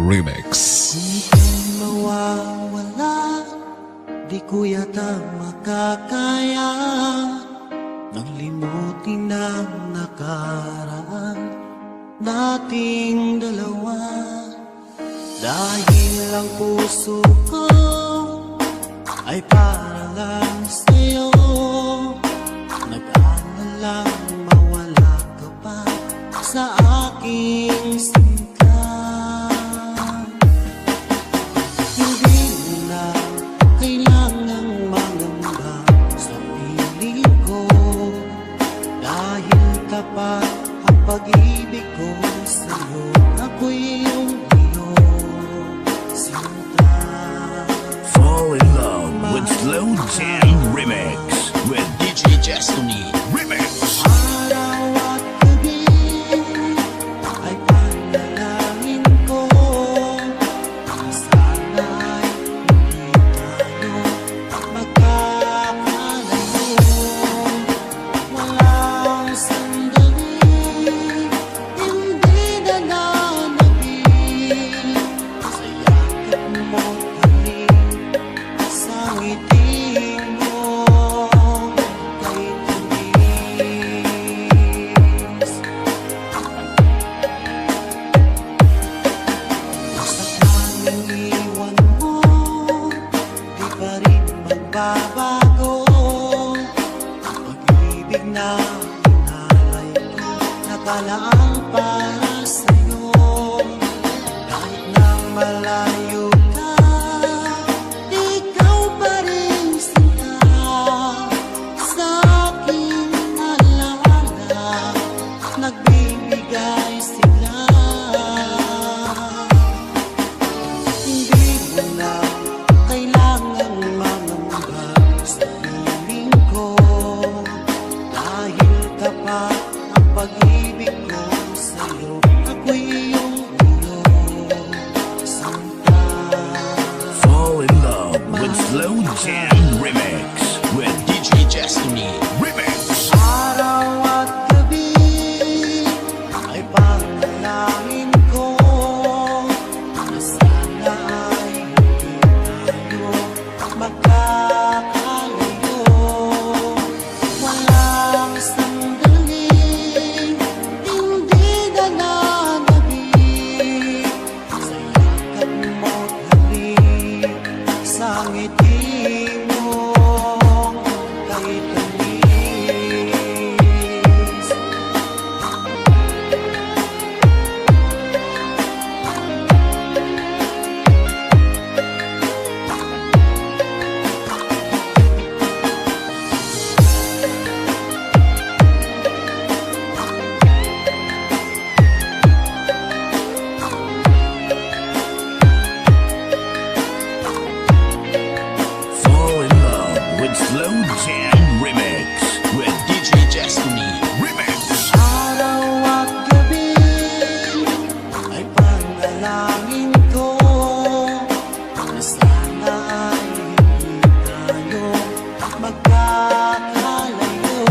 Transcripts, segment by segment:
Remix. Kung mawawala, di ko yata makakaya nang limutin ang nakaraan nating dalawa. Dahil ang puso ko ay para lang sa'yo, nag-aalalang mawala ka pa sa aking sinta. Hindi mo na kailangang mangamba sa piling ko, dahil tapat ang pag-ibig ko sa'yo. Ako'y iyong sinta. Fall in love with Slow Jam Remix with DJ Destiny Remix. Araw at gabi ay panalangin ko na sana'y hindi tayo magkakalayo. Walang sandali, hindi na nanabig sa yakap mo't halik, sa ngiti mo kay tamis. Sa tanging iwan mo, di pa rin magbabago ang pag-ibig na inalay ko, nakalaang para sa'yo. Kahit na malayo ka, ikaw pa rin sinta sa aking alaala, nagbibigay sigla. Hindi mo na kailangang mangamba sa piling ko, dahil tapat ang pag-ibig ko sa'yo. Ako'y iyong sinta. Fall in love with Slow Jam Remix with DJ Destiny Remix. Araw at gabi ay panalangin ko na sana ay hindi tayo magkakalayo. Walang sandali, hindi na nanabig sa yakap mo't halik, sa ngiti mo kay tamis. Fall in love with Slow Jam Remix with DJ Destiny Remix. Araw at gabi ay panalangin ko na sana ay hindi tayo magkakalayo.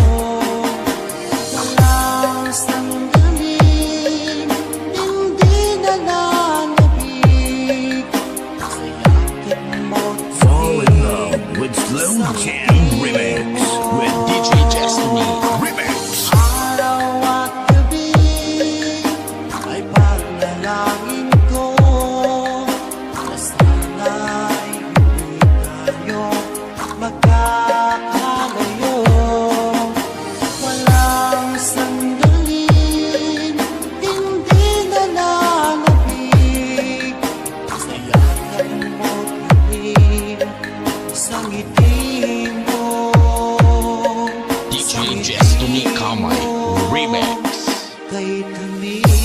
Walang sandali, hindi na nanabig sa yakap mo't Fall in love with Slow Jam Remix with DJ Destiny Remix. Araw at gabi ay panalangin ko na sana ay hindi tayo magkakalayo. Walang sandali, hindi na nanabig sa yakap mo't halik, sa ngiti mo DJ Destiny Kamay Remix. kay tamis.